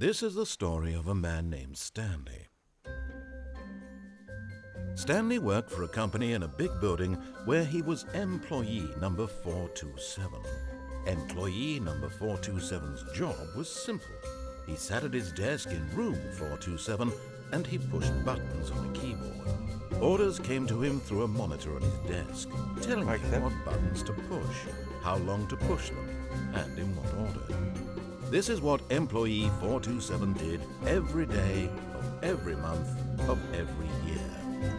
This is the story of a man named Stanley. Stanley worked for a company in a big building where he was employee number 427. Employee number 427's job was simple. He sat at his desk in room 427 and he pushed buttons on a keyboard. Orders came to him through a monitor on his desk, telling him what buttons to push, how long to push them, and in what order. This is what employee 427 did every day of every month of every year.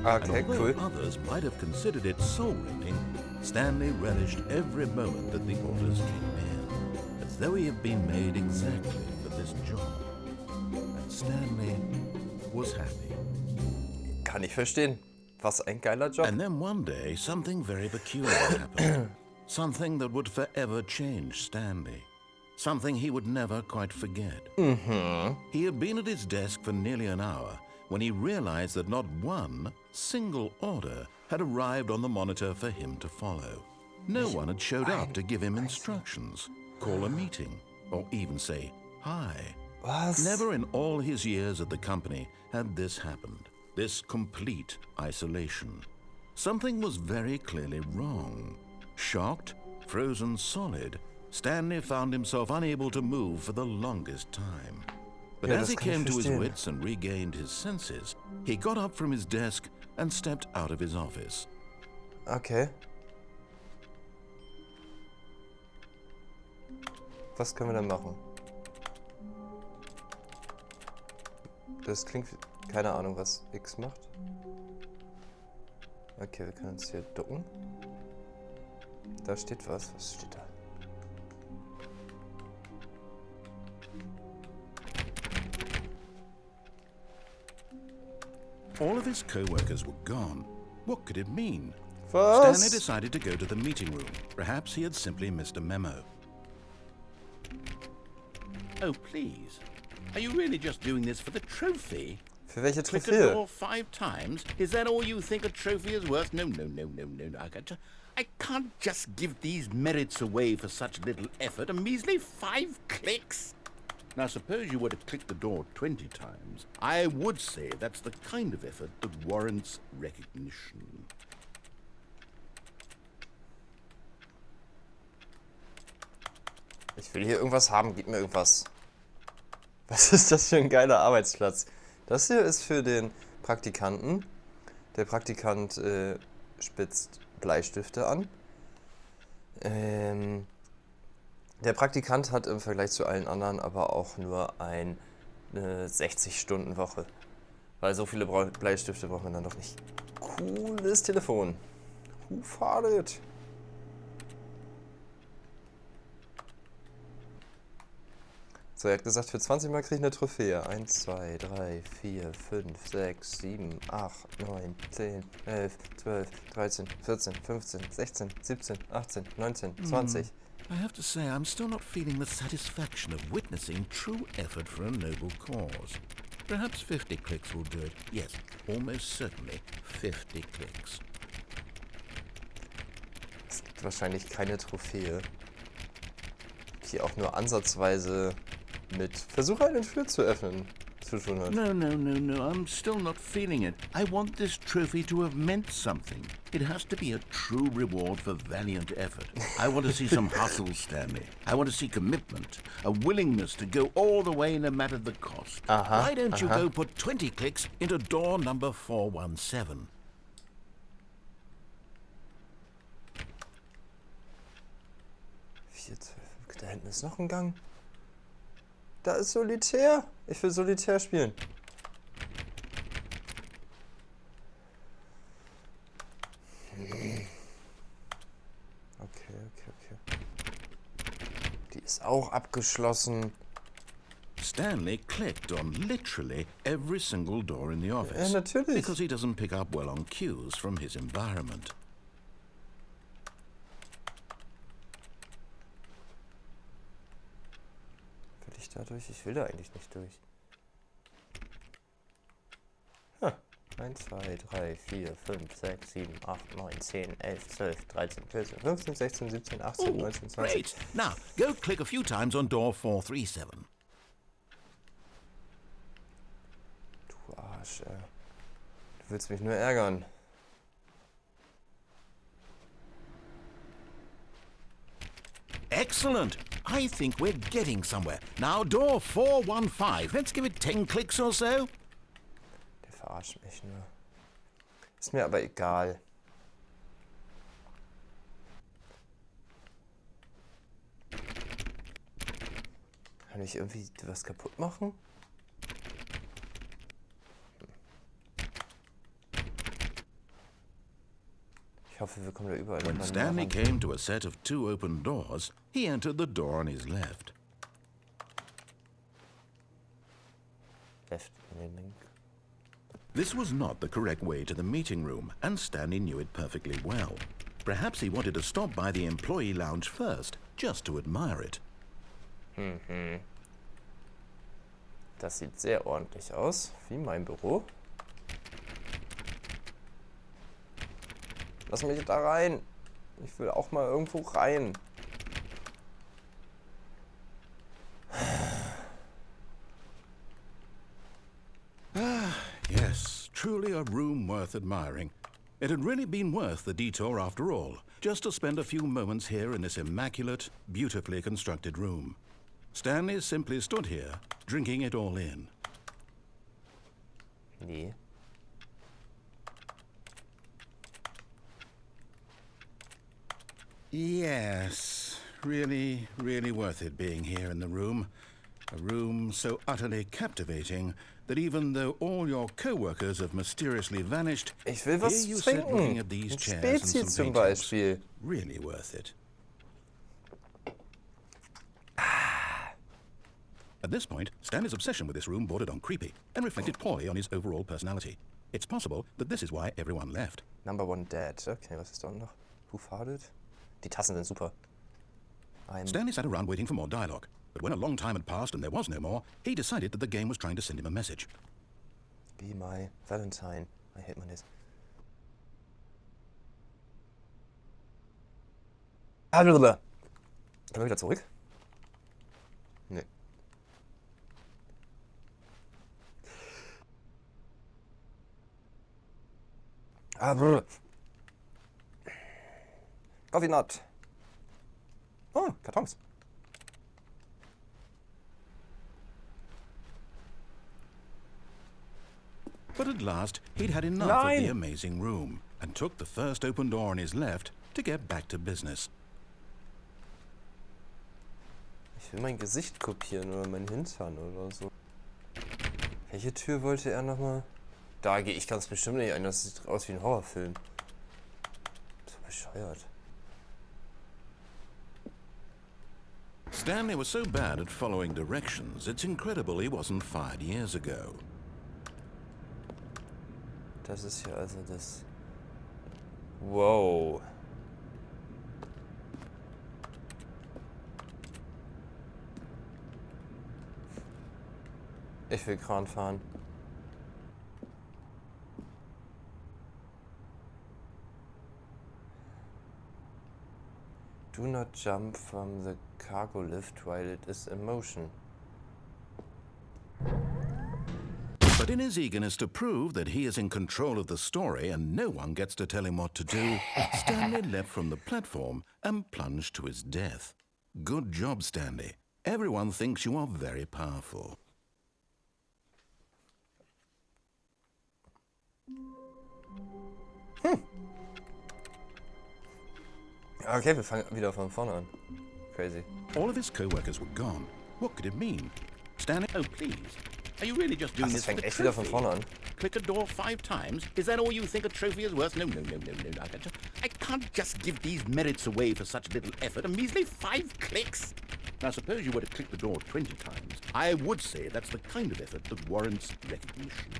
Okay, and although cool. others might have considered it soul-rending, Stanley relished every moment that the orders came in, as though he had been made exactly for this job. And Stanley was happy. Kann ich verstehen. Was ein geiler Job. And then one day, something very peculiar happened. Something that would forever change Stanley. Something he would never quite forget. He had been at his desk for nearly an hour when he realized that not one single order had arrived on the monitor for him to follow. No one had showed up to give him instructions, call a meeting, or even say hi. Was? Never in all his years at the company had this happened. This complete isolation. Something was very clearly wrong. Shocked, frozen solid, Stanley found himself unable to move for the longest time. But Ja, as he das kann ich came to his verstehen. wits and regained his senses, he got up from his desk and stepped out of his office. Okay. Was können wir denn machen? Das klingt... Keine Ahnung, was X macht. Okay, wir können uns hier ducken. Da steht was. Was steht da? All of his co-workers were gone. What could it mean? Was? Stanley decided to go to the meeting room. Perhaps he had simply missed a memo. Oh, please. Are you really just doing this for the trophy? Für welche Click a Trophäe? door 5 times? Is that all you think a trophy is worth? No. I can't just give these merits away for such little effort. A measly 5 clicks? Now, suppose you were to click the door 20 times. I would say that's the kind of effort that warrants recognition. Ich will hier irgendwas haben. Gib mir irgendwas. Was ist das für ein geiler Arbeitsplatz? Das hier ist für den Praktikanten. Der Praktikant spitzt Bleistifte an. Der Praktikant hat im Vergleich zu allen anderen aber auch nur eine 60-Stunden-Woche. Weil so viele Bleistifte braucht man dann doch nicht. Cooles Telefon. Who farted? So, er hat gesagt, für 20 Mal kriege ich eine Trophäe. 1, 2, 3, 4, 5, 6, 7, 8, 9, 10, 11, 12, 13, 14, 15, 16, 17, 18, 19, 20. I have to say, I'm still not feeling the satisfaction of witnessing true effort for a noble cause. Perhaps 50 clicks will do it. Yes, almost certainly 50 clicks. Es gibt wahrscheinlich keine Trophäe, die auch nur ansatzweise mit Versuche eine Tür zu öffnen zu tun hat. No. I'm still not feeling it. I want this trophy to have meant something. It has to be a true reward for valiant effort. I want to see some hustle, Stanley. I want to see commitment, a willingness to go all the way no matter the cost. Why don't you go put 20 clicks into door number 417? Da hinten ist noch ein Gang. Da ist Solitär. Ich will Solitär spielen. Okay. Die ist auch abgeschlossen. Stanley clicked on literally every single door in the office. Ja, natürlich. Because he doesn't pick up well on cues from his environment. Will ich da durch? Ich will da eigentlich nicht durch. 1, 2, 3, 4, 5, 6, 7, 8, 9, 10, 11, 12, 13, 14, 15, 16, 17, 18, 19, 20. Great. Now, go click a few times on door 437. Arsch, ey. Du willst mich nur ärgern. Excellent. I think we're getting somewhere. Now, door 415. Let's give it 10 clicks or so. Der verarscht mich nur. Ist mir aber egal. Kann ich irgendwie was kaputt machen? Ich hoffe, wir kommen da überall When Stanley came to a set of 2 open doors, he entered the door on his left. Left link. This was not the correct way to the meeting room, and Stanley knew it perfectly well. Perhaps he wanted to stop by the employee lounge first, just to admire it. Das sieht sehr ordentlich aus, wie mein Büro. Lass mich da rein. Ich will auch mal irgendwo rein. Yes, truly a room worth admiring. It had really been worth the detour after all, just to spend a few moments here in this immaculate, beautifully constructed room. Stanley simply stood here, drinking it all in. Nee. Yes, really, really worth it being here in the room. A room so utterly captivating that even though all your co-workers have mysteriously vanished, Ich will was here you sit looking trinken. at these Ein chairs and Spezi some zum paintings. Beispiel. Really worth it. At this point, Stanley's obsession with this room bordered on creepy and reflected poorly on his overall personality. It's possible that this is why everyone left. Number 1 dead. Okay, was ist da noch? Who farted? Die Tassen sind super. Stanley sat around waiting for more dialogue, but when a long time had passed and there was no more, he decided that the game was trying to send him a message. Be my Valentine. I hate man this. Können wir wieder zurück? Nee. Coffee Nut. Oh, Kartons. But at last, he'd had enough of the amazing room and took the first open door on his left to get back to business. Ich will mein Gesicht kopieren oder mein Hintern oder so. Welche Tür wollte er nochmal? Da gehe ich ganz bestimmt nicht ein. Das sieht aus wie ein Horrorfilm. So bescheuert. Stanley was so bad at following directions, it's incredible he wasn't fired years ago. Das ist hier also das... Wow. Ich will Kran fahren. Do not jump from the cargo lift while it is in motion. But in his eagerness to prove that he is in control of the story and no one gets to tell him what to do, Stanley leapt from the platform and plunged to his death. Good job, Stanley. Everyone thinks you are very powerful. Okay, wir fangen wieder von vorne an. Crazy. All of his co-workers were gone. What could it mean? Stanley, oh please. Are you really just doing Ach, this es for fängt the echt wieder von trophy? vorne an. Click a door 5 times? Is that all you think a trophy is worth? No. I can't just give these merits away for such little effort. A measly 5 clicks. Now, suppose you were to click the door 20 times. I would say that's the kind of effort that warrants recognition.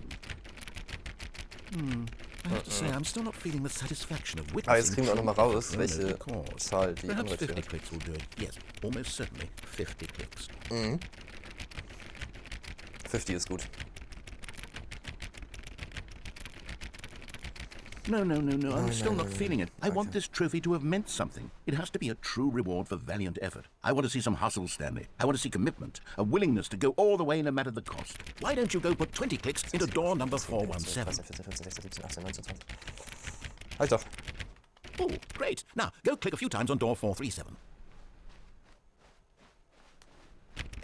I have to say, I'm still not feeling the satisfaction of Ah, jetzt witnessing kriegen wir auch nochmal raus, true welche cause. Zahl die Perhaps andere 50 Tür. clicks will do it. Yes, almost certainly 50 clicks. 50 ist gut. No, I'm still not feeling it. I want this trophy to have meant something. It has to be a true reward for valiant effort. I want to see some hustle, Stanley. I want to see commitment, a willingness to go all the way no matter the cost. Why don't you go put 20 clicks into door number 417? 14, 15, 16, 17, 18, 19, 20. Halt doch. Oh, great. Now, go click a few times on door 437.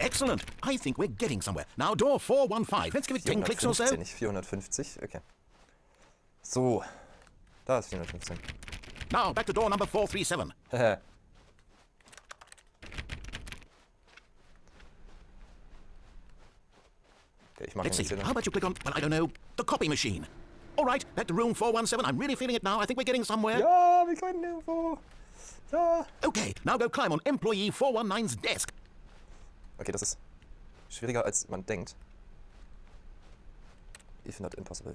Excellent. I think we're getting somewhere. Now, door 415. Let's give it 10 clicks or so. 415, nicht 450. Okay. So. Da ist 415. Now, back to door number 437. Okay, ich mache Let's see. jetzt hier How about you click on, well, I don't know, the copy machine? All right, back to room 417. I'm really feeling it now. I think we're getting somewhere. Ja, wir können irgendwo. Ja. Okay, now go climb on employee 419's desk. Okay, das ist schwieriger, als man denkt. If not impossible.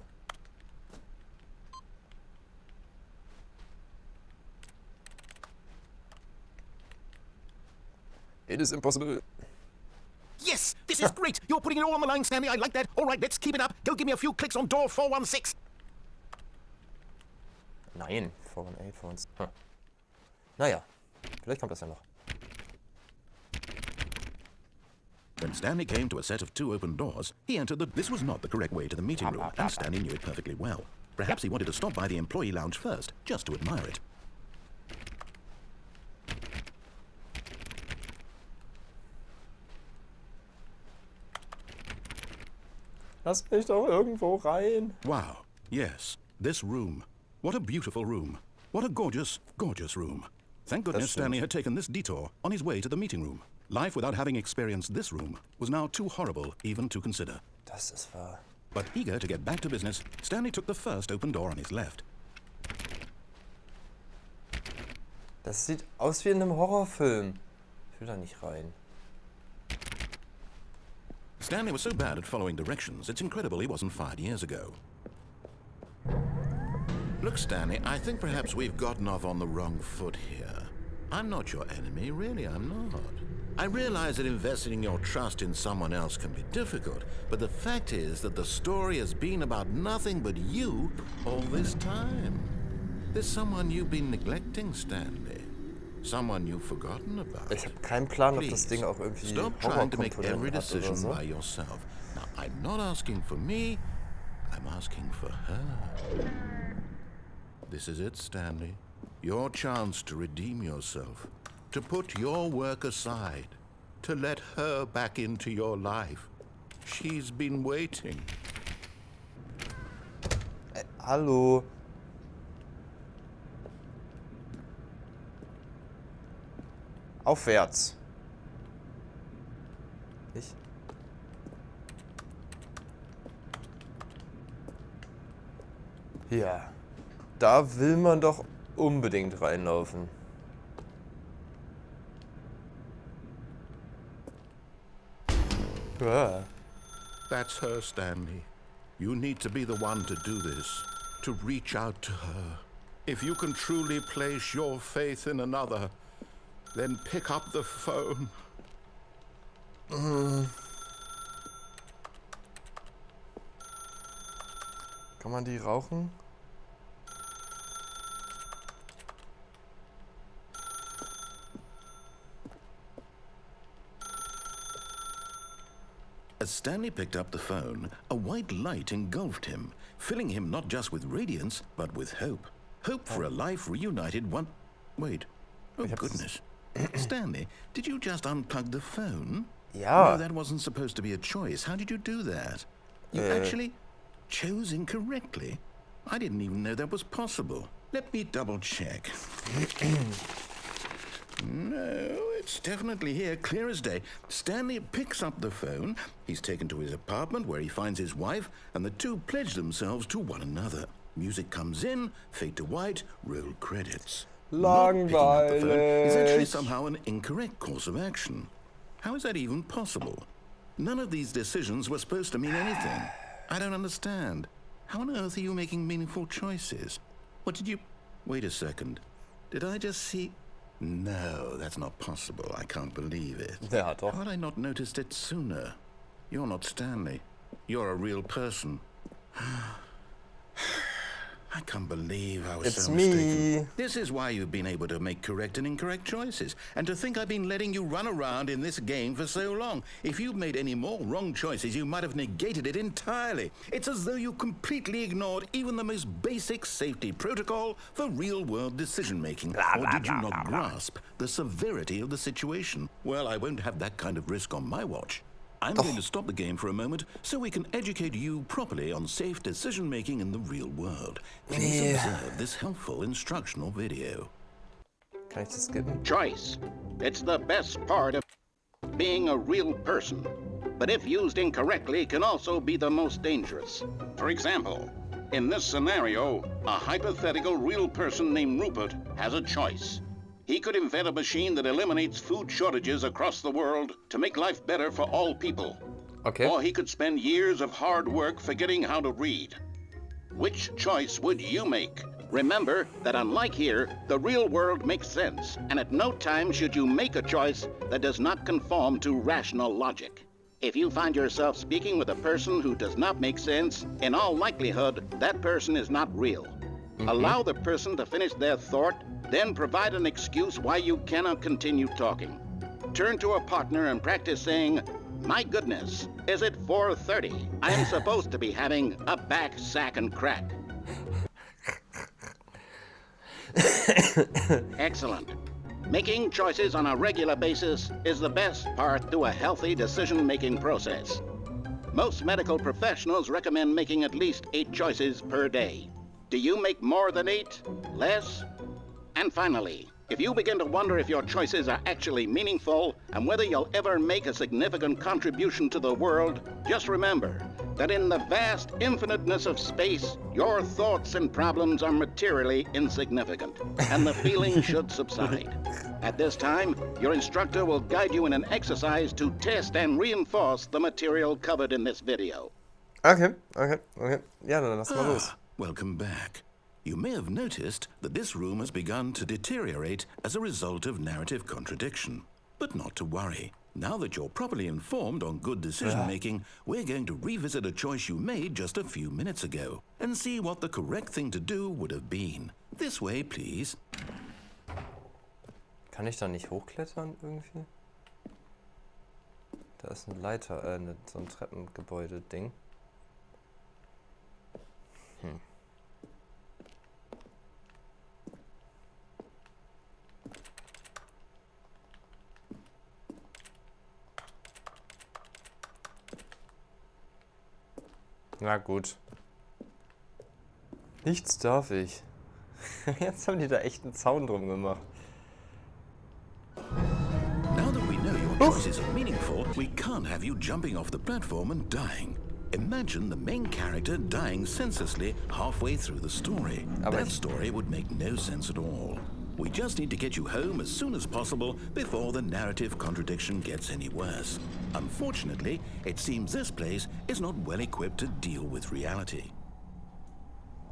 It is impossible. Yes, this is great. You're putting it all on the line, Stanley. I like that. All right, let's keep it up. Go give me a few clicks on door 416. Nein, 418, 416. Hm. Naja, vielleicht kommt das ja noch. When Stanley came to a set of 2 open doors, he entered the... This was not the correct way to the meeting room, and Stanley knew it perfectly well. Perhaps he wanted to stop by the employee lounge first, just to admire it. Lass mich doch irgendwo rein. Wow, yes, this room. What a beautiful room. What a gorgeous, gorgeous room. Thank goodness Stanley had taken this detour on his way to the meeting room. Life without having experienced this room was now too horrible even to consider. Das ist wahr. But eager to get back to business, Stanley took the first open door on his left. Das sieht aus wie in einem Horrorfilm. Ich will da nicht rein. Stanley was so bad at following directions, it's incredible he wasn't fired years ago. Look, Stanley, I think perhaps we've gotten off on the wrong foot here. I'm not your enemy, really, I'm not. I realize that investing your trust in someone else can be difficult, but the fact is that the story has been about nothing but you all this time. There's someone you've been neglecting, Stanley. Someone you've forgotten about. Ich habe keinen Plan, ob das Ding auch irgendwie Stop trying to make every Horrorkomponenten hat oder decision so. by yourself. Now, I'm not asking for me, I'm asking for her. This is it, Stanley. Your chance to redeem yourself. To put your work aside. To let her back into your life. She's been waiting. Hallo. Aufwärts. Ich? Ja. Da will man doch unbedingt reinlaufen. Ja. That's her, Stanley. You need to be the one to do this. To reach out to her. If you can truly place your faith in another, then pick up the phone. Kann man die rauchen? As Stanley picked up the phone, a white light engulfed him, filling him not just with radiance, but with hope. Hope for a life reunited one... Wait. Oh, goodness. Stanley, did you just unplug the phone? Ja. No, that wasn't supposed to be a choice. How did you do that? You actually chose incorrectly? I didn't even know that was possible. Let me double check. No, it's definitely here, clear as day. Stanley picks up the phone. He's taken to his apartment where he finds his wife, and the two pledge themselves to one another. Music comes in, fade to white, roll credits. Not picking up the phone is actually somehow an incorrect course of action. How is that even possible? None of these decisions were supposed to mean anything. I don't understand. How on earth are you making meaningful choices? What did you... Wait a second. Did I just see... No, that's not possible. I can't believe it. Ja, doch. How had I not noticed it sooner? You're not Stanley. You're a real person. I can't believe I was It's so me. mistaken. This is why you've been able to make correct and incorrect choices. And to think I've been letting you run around in this game for so long. If you'd made any more wrong choices, you might have negated it entirely. It's as though you completely ignored even the most basic safety protocol for real-world decision-making. Or did you not grasp the severity of the situation? Well, I won't have that kind of risk on my watch. I'm going to stop the game for a moment so we can educate you properly on safe decision-making in the real world. Please observe this helpful instructional video. Kann ich das skippen? Choice. It's the best part of being a real person. But if used incorrectly, can also be the most dangerous. For example, in this scenario, a hypothetical real person named Rupert has a choice. He could invent a machine that eliminates food shortages across the world to make life better for all people. Okay. Or he could spend years of hard work forgetting how to read. Which choice would you make? Remember that unlike here, the real world makes sense, and at no time should you make a choice that does not conform to rational logic. If you find yourself speaking with a person who does not make sense, in all likelihood, that person is not real. Allow the person to finish their thought, then provide an excuse why you cannot continue talking. Turn to a partner and practice saying, "My goodness, is it 4:30? I am supposed to be having a back, sack, and crack." Excellent. Making choices on a regular basis is the best part to a healthy decision-making process. Most medical professionals recommend making at least 8 choices per day. Do you make more than 8? Less? And finally, if you begin to wonder if your choices are actually meaningful and whether you'll ever make a significant contribution to the world, just remember that in the vast infiniteness of space, your thoughts and problems are materially insignificant, and the feeling should subside. At this time, your instructor will guide you in an exercise to test and reinforce the material covered in this video. Okay. Ja, dann lass mal los. Welcome back. You may have noticed that this room has begun to deteriorate as a result of narrative contradiction. But not to worry. Now that you're properly informed on good decision-making, we're going to revisit a choice you made just a few minutes ago and see what the correct thing to do would have been. This way, please. Kann ich da nicht hochklettern irgendwie? Da ist eine Leiter, so ein Treppengebäude-Ding. Na gut. Nichts darf ich. Jetzt haben die da echt einen Zaun drum gemacht. Now that we know your choices are meaningful, we can't have you jumping off the platform and dying. Imagine the main character dying senselessly halfway through the story. That story would make no sense at all. We just need to get you home as soon as possible before the narrative contradiction gets any worse. Unfortunately, it seems this place is not well equipped to deal with reality.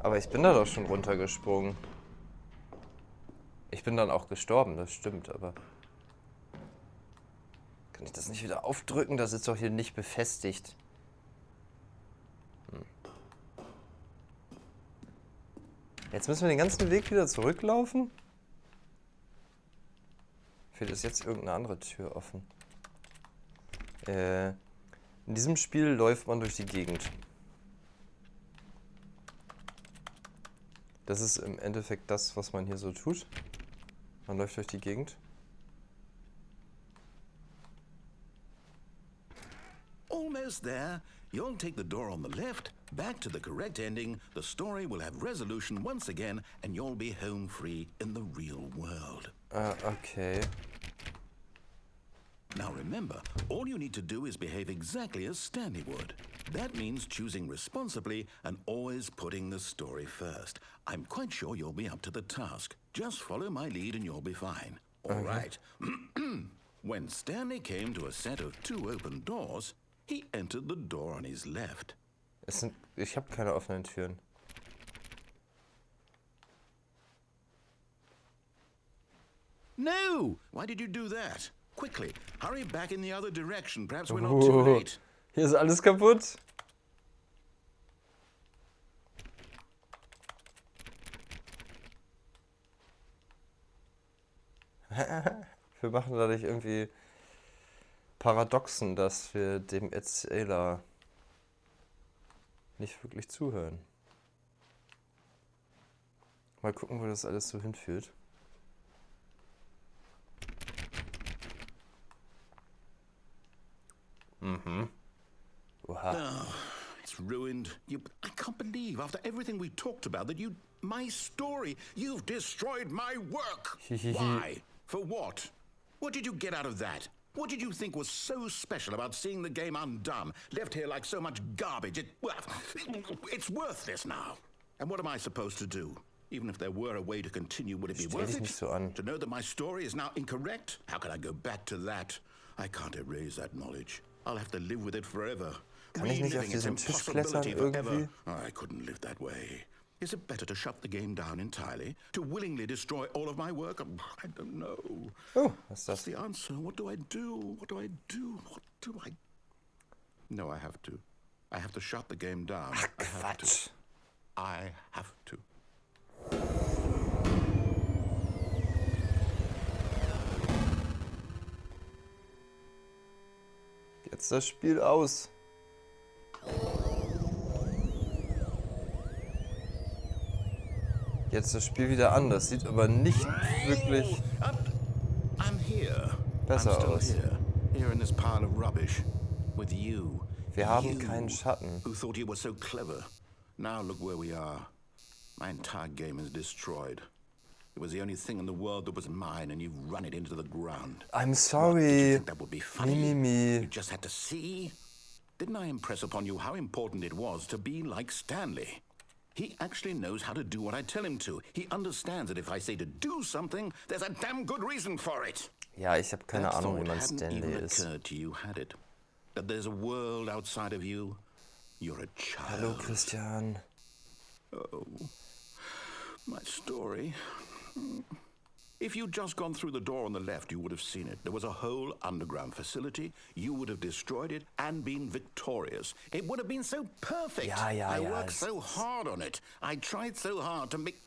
Aber ich bin da doch schon runtergesprungen. Ich bin dann auch gestorben, das stimmt, aber... Kann ich das nicht wieder aufdrücken? Das ist doch hier nicht befestigt. Jetzt müssen wir den ganzen Weg wieder zurücklaufen? Vielleicht ist jetzt irgendeine andere Tür offen. In diesem Spiel läuft man durch die Gegend. Das ist im Endeffekt das, was man hier so tut. Man läuft durch die Gegend. Almost there. You'll take the door on the left, back to the correct ending, the story will have resolution once again, and you'll be home free in the real world. Okay. Now remember, all you need to do is behave exactly as Stanley would. That means choosing responsibly and always putting the story first. I'm quite sure you'll be up to the task. Just follow my lead and you'll be fine. All right. When Stanley came to a set of 2 open doors, he entered the door on his left. Ich habe keine offenen Türen. No! Why did you do that? Quickly, hurry back in the other direction. Perhaps we're not too late. Hier ist alles kaputt. Wir machen dadurch irgendwie Paradoxen, dass wir dem Erzähler nicht wirklich zuhören. Mal gucken, wo das alles so hinführt. Oha. Oh, it's ruined. I can't believe, after everything we talked about, that my story, you've destroyed my work. Why? For what? What did you get out of that? What did you think was so special about seeing the game undone, left here like so much garbage? It's worthless now. And what am I supposed to do? Even if there were a way to continue, would it be worth it? To know that my story is now incorrect? How can I go back to that? I can't erase that knowledge. I'll have to live with it forever. Kann ich nicht auf diesen Tisch klettern irgendwie? I couldn't live that way. Is it better to shut the game down entirely? To willingly destroy all of my work? I don't know. Oh, was ist das? What's the answer? What do I do? What do I do? What do I... No, I have to. I have to shut the game down. Ach, I have to. Quatsch. I have to. Jetzt das Spiel aus. Jetzt das Spiel wieder an. Das sieht aber nicht wirklich I'm here. besser I'm aus. still here in this pile of rubbish with you. Wir haben You, keinen Schatten. who thought you were so clever. Now look where we are. My entire game is destroyed. It was the only thing in the world that was mine, and you've run it into the ground. I'm Did you sorry. think that would be funny? Me. You just had to see. Didn't I impress upon you how important it was to be like Stanley? He actually knows how to do what I tell him to. He understands that if I say to do something, there's a damn good reason for it. Ja, ich habe keine That Ahnung, wie thought man hadn't Stanley even ist. occurred to you, had it? That there's a world outside of you. You're a child. Hallo Christian. Oh, my story. If you'd just gone through the door on the left, you would have seen it. There was a whole underground facility. You would have destroyed it and been victorious. It would have been so perfect. I worked so hard on it. I tried so hard to make...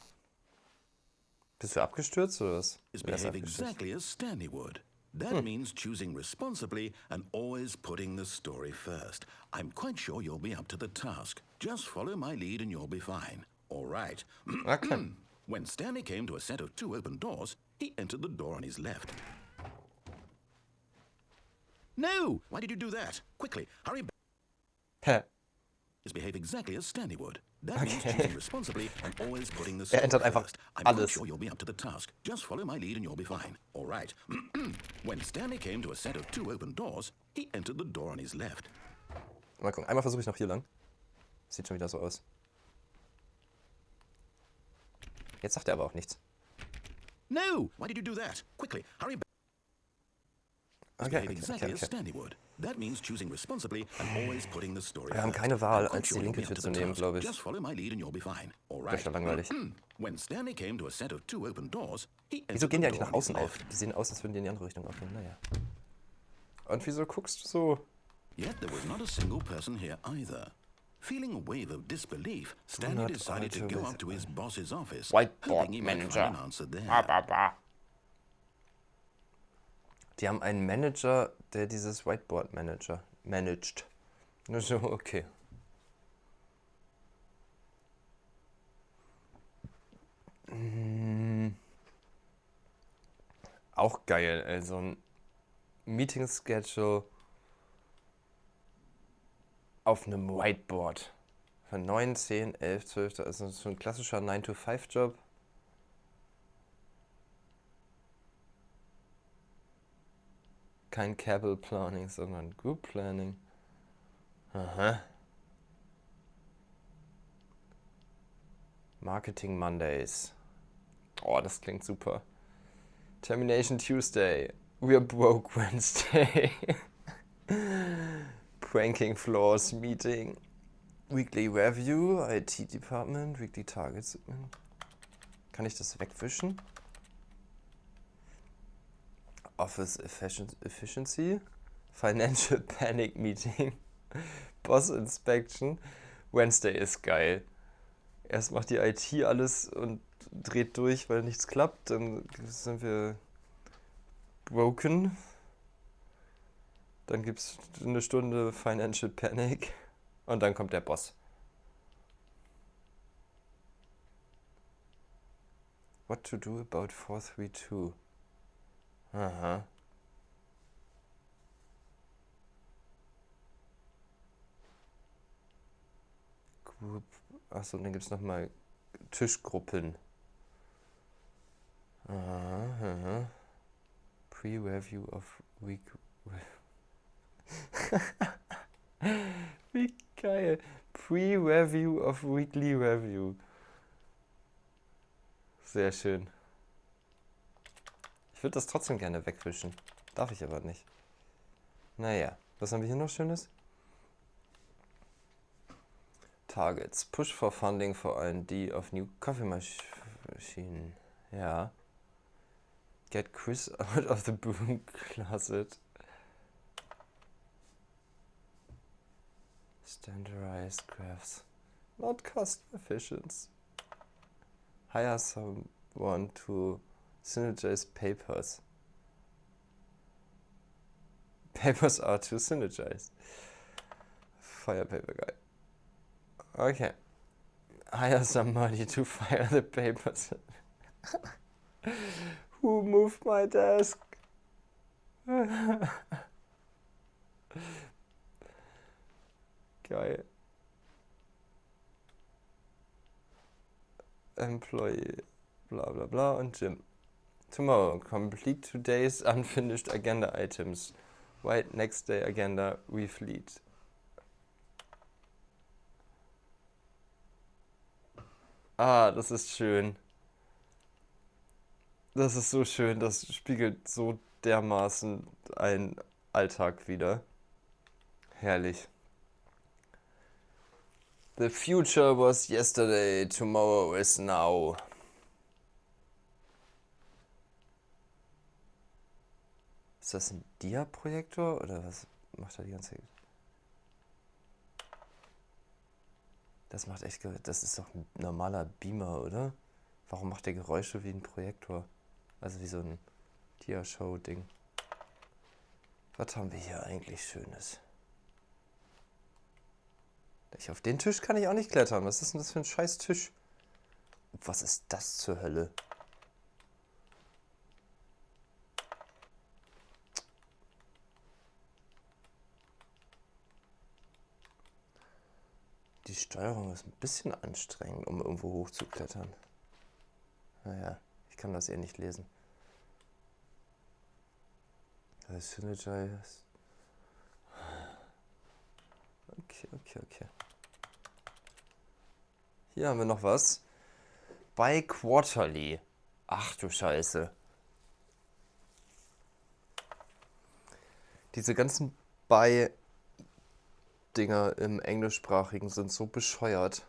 Bist du abgestürzt oder was? behave exactly as Stanley would. That means choosing responsibly and always putting the story first. I'm quite sure you'll be up to the task. Just follow my lead and you'll be fine. All right. Okay. When Stanley came to a set of 2 open doors, he entered the door on his left. No! Why did you do that? Quickly, hurry back. Hä? Just behave exactly as Stanley would. That means choosing responsibly and always putting the entert story einfach first. I'm quite alles. sure you'll be up to the task. Just follow my lead and you'll be fine. All right. When Stanley came to a set of 2 open doors, he entered the door on his left. Mal gucken. Einmal versuche ich noch hier lang. Sieht schon wieder so aus. Jetzt sagt er aber auch nichts. No! Why did you do that? Quickly, hurry back. Behave exactly as Stanley would. That means choosing responsibly and always putting the story Wir haben first. keine Wahl, I'm quite als die sure you'll linke be up Tür to zu the nehmen, task. glaube ich. Just follow my lead and you'll be fine. All Das right. ist ja langweilig. When Stanley came to a set of 2 open doors, he Wieso entered gehen die the eigentlich door nach on his außen auf? left. Die sehen aus, als würden die in die andere Richtung aufgehen. Naja. Und wieso guckst du so? Yet there was not a single person here either. Feeling a wave of disbelief, Stanley not decided to alter go with up to his boss's office, Whiteboard hoping he might find Manager. an answer there. Die haben einen Manager, der dieses Whiteboard managt. Nur so, okay. Auch geil, also ein Meeting-Schedule auf einem Whiteboard. Von 9, 10, 11, 12, also so ein klassischer 9-to-5-Job. Kein Cable Planning, sondern Group Planning. Aha. Marketing Mondays. Oh, das klingt super. Termination Tuesday. We're broke Wednesday. Pranking Floors Meeting. Weekly Review. IT Department. Weekly Targets. Kann ich das wegwischen? Office Efficiency. Financial Panic Meeting. Boss Inspection. Wednesday ist geil. Erst macht die IT alles und dreht durch, weil nichts klappt. Dann sind wir broken. Dann gibt es eine Stunde Financial Panic. Und dann kommt der Boss. What to do about 432? Aha. Group. Achso, dann gibt es nochmal Tischgruppen. Aha. Pre-Review of Week. Wie geil. Pre-Review of Weekly Review. Sehr schön. Ich würde das trotzdem gerne wegwischen. Darf ich aber nicht. Naja, was haben wir hier noch Schönes? Targets. Push for funding for R&D of new coffee machine. Ja. Get Chris out of the broom closet. Standardized graphs. Not cost efficient. Hire someone to synergize papers. Papers are to synergize. Fire paper guy. Okay. Hire somebody to fire the papers. Who moved my desk? Geil. Employee, bla bla bla und Jim. Tomorrow, complete today's unfinished agenda items. Write next day agenda, refleet. Ah, das ist schön. Das ist so schön, das spiegelt so dermaßen einen Alltag wider. Herrlich. The future was yesterday, tomorrow is now. Ist das ein Dia-Projektor oder was macht er die ganze Zeit? Das macht echt, das ist doch ein normaler Beamer, oder? Warum macht der Geräusche wie ein Projektor? Also wie so ein Dia-Show-Ding. Was haben wir hier eigentlich Schönes? Auf den Tisch kann ich auch nicht klettern. Was ist denn das für ein scheiß Tisch? Was ist das zur Hölle? Die Steuerung ist ein bisschen anstrengend, um irgendwo hochzuklettern. Naja, ich kann das eh nicht lesen. Das ist Synergize. Okay. Hier haben wir noch was. By Quarterly. Ach du Scheiße. Diese ganzen By-Dinger im Englischsprachigen sind so bescheuert.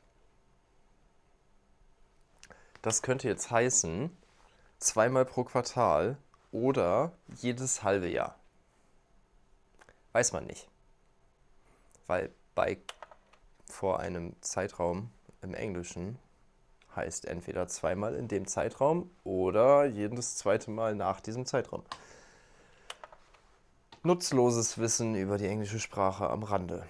Das könnte jetzt heißen, 2-mal pro Quartal oder jedes halbe Jahr. Weiß man nicht. Weil bei vor einem Zeitraum im Englischen heißt entweder 2-mal in dem Zeitraum oder jedes zweite Mal nach diesem Zeitraum. Nutzloses Wissen über die englische Sprache am Rande.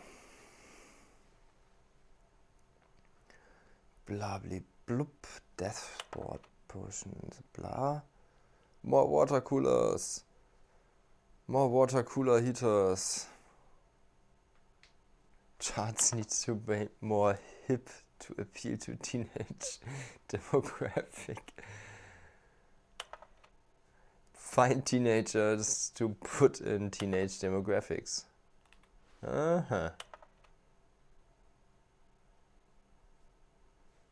Blabli-blub, Deathboard Potions, bla. More water coolers. More water cooler heaters. Charts need to be more hip to appeal to teenage demographic. Find teenagers to put in teenage demographics. Aha.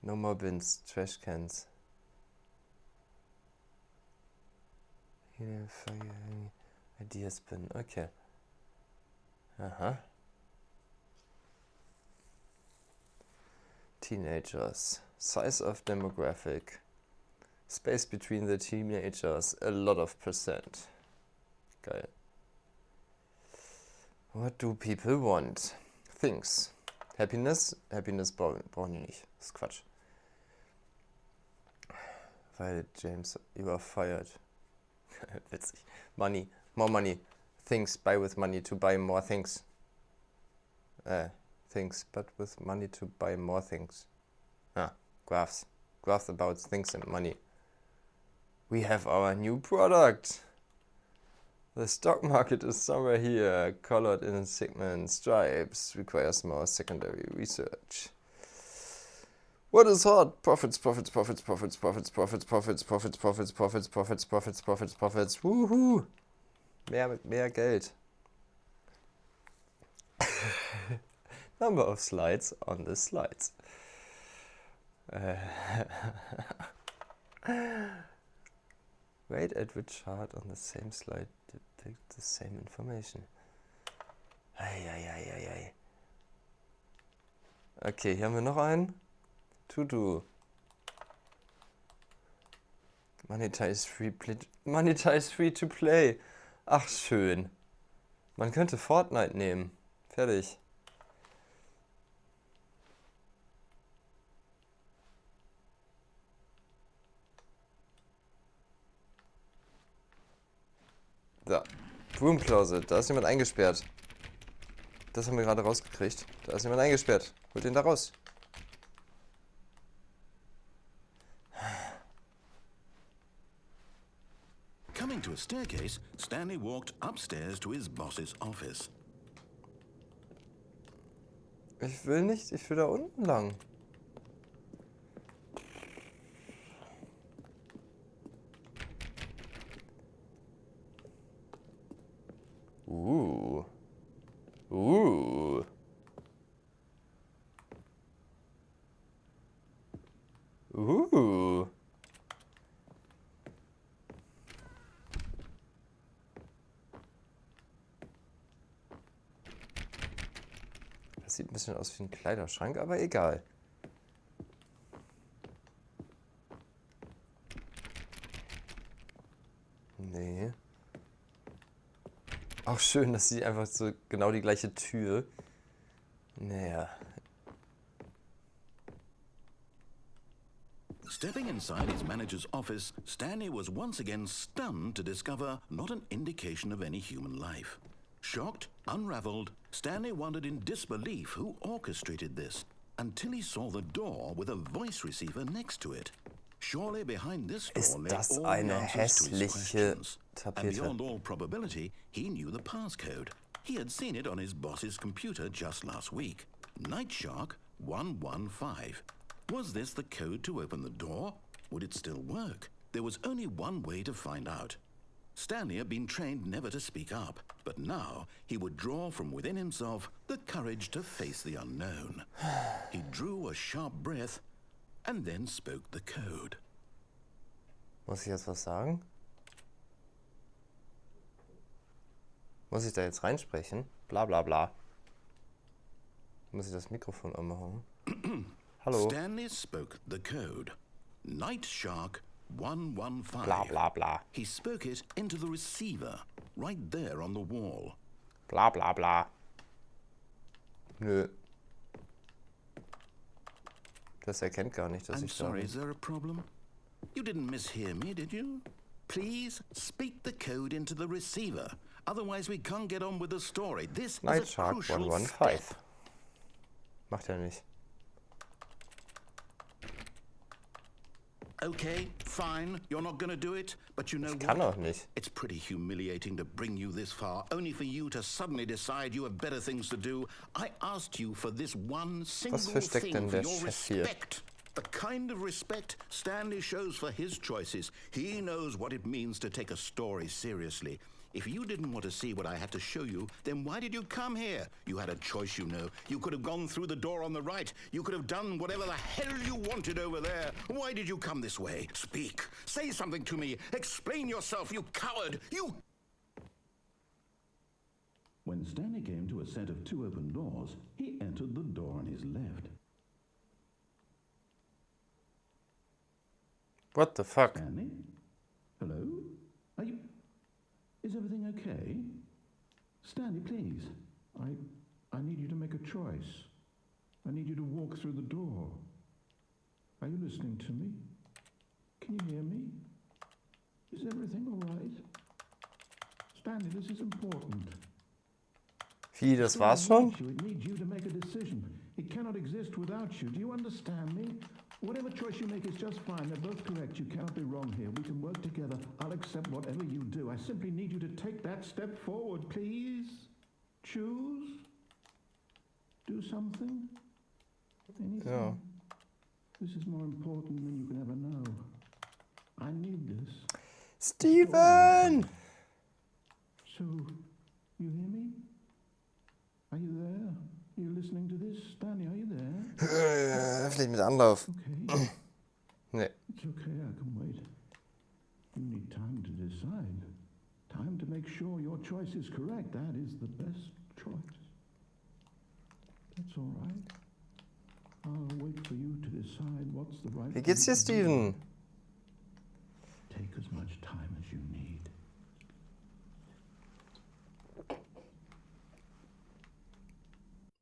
No more bins, trash cans. Ideas bin, okay. Aha. Teenagers. Size of demographic. Space between the teenagers. A lot of percent. Geil. What do people want? Things. Happiness? Happiness brauchen die nicht. Das ist Quatsch. Weil James, you are fired. Witzig. Money. More money. Things. Buy with money to buy more things. Things. But with money to buy more things. Graphs. Graphs about things and money. We have our new product. The stock market is somewhere here, colored in segments, stripes, requires more secondary research. What is hot? Profits, profits, profits, profits, profits, profits, profits, profits, profits, profits, profits, profits, profits, profits. Woohoo! Mehr Geld. Number of slides on the slides. Wait at which chart on the same slide depict the same information. Okay, hier haben wir noch einen. To-do. Monetize free to play. Ach, schön. Man könnte Fortnite nehmen. Fertig. So. Broom Closet. Da ist jemand eingesperrt. Das haben wir gerade rausgekriegt. Da ist jemand eingesperrt. Holt ihn da raus. Coming to a staircase, Stanley walked upstairs to his boss's office. Ich will nicht. Ich will da unten lang. Das sieht ein bisschen aus wie ein Kleiderschrank, aber egal. Nee. Auch schön, dass sie einfach so genau die gleiche Tür. Naja. Stepping inside his manager's office, Stanley was once again stunned to discover not an indication of any human life. Shocked, unraveled, Stanley wondered in disbelief who orchestrated this, until he saw the door with a voice receiver next to it. Surely behind this door lay all the answers to his questions. And beyond all probability, he knew the passcode. He had seen it on his boss's computer just last week. Night Shark 115. Was this the code to open the door? Would it still work? There was only one way to find out. Stanley had been trained never to speak up, but now he would draw from within himself the courage to face the unknown. He drew a sharp breath and then spoke the code. Muss ich jetzt was sagen? Muss ich da jetzt reinsprechen? Bla bla bla. Muss ich das Mikrofon anmachen? Hallo? Stanley spoke the code. Night Shark 115. Bla bla bla. He spoke it into the receiver, right there on the wall. Bla bla bla. Nö. Das erkennt gar nicht, dass I'm ich da sorry, bin. is there a problem? You didn't mishear me, did you? Please speak the code into the receiver. Otherwise we can't get on with the story. This Night is a Shark crucial 115. step. Macht er nicht. Okay, fine, you're not gonna do it, but you know Ich kann what? auch nicht. It's pretty humiliating to bring you this far, only for you to suddenly decide you have better things to do. I asked you for this one single Was versteckt thing denn for der your Chef hier? respect. The kind of respect Stanley shows for his choices. He knows what it means to take a story seriously. If you didn't want to see what I had to show you, then why did you come here? You had a choice, you know. You could have gone through the door on the right. You could have done whatever the hell you wanted over there. Why did you come this way? Speak. Say something to me. Explain yourself, you coward. You... When Stanley came to a set of two open doors, he entered the door on his left. What the fuck? Stanley? Hello? Are you... Is everything okay? Stanley, please. I need you to make a choice. I need you to walk through the door. Are you listening to me? Can you hear me? Is everything all right? Stanley, this is important. Wie, das war's schon? It needs you to make a decision. It cannot exist without you. Do you understand me? Whatever choice you make is just fine. They're both correct. You cannot be wrong here. We can work together. I'll accept whatever you do. I simply need you to take that step forward, please. Choose. Do something. Anything. Ja. This is more important than you can ever know. I need this. Steven! So, you hear me? Are you there? Are you listening to this? Stanley, are you there? Vielleicht mit Anlauf. Okay. Nee. It's okay, I can wait. You need time to decide. Time to make sure your choice is correct. That is the best choice. That's all right. I'll wait for you to decide what's the right Wie geht's dir, thing to do. Steven? Take as much time as you need.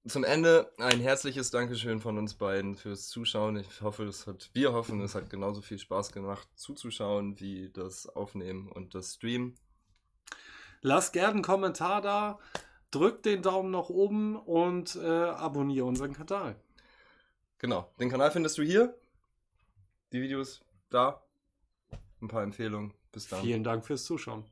Zum Ende ein herzliches Dankeschön von uns beiden fürs Zuschauen. Wir hoffen, es hat genauso viel Spaß gemacht zuzuschauen wie das Aufnehmen und das Streamen. Lasst gerne einen Kommentar da, drückt den Daumen nach oben und abonniere unseren Kanal. Genau, den Kanal findest du hier. Die Videos da. Ein paar Empfehlungen. Bis dann. Vielen Dank fürs Zuschauen.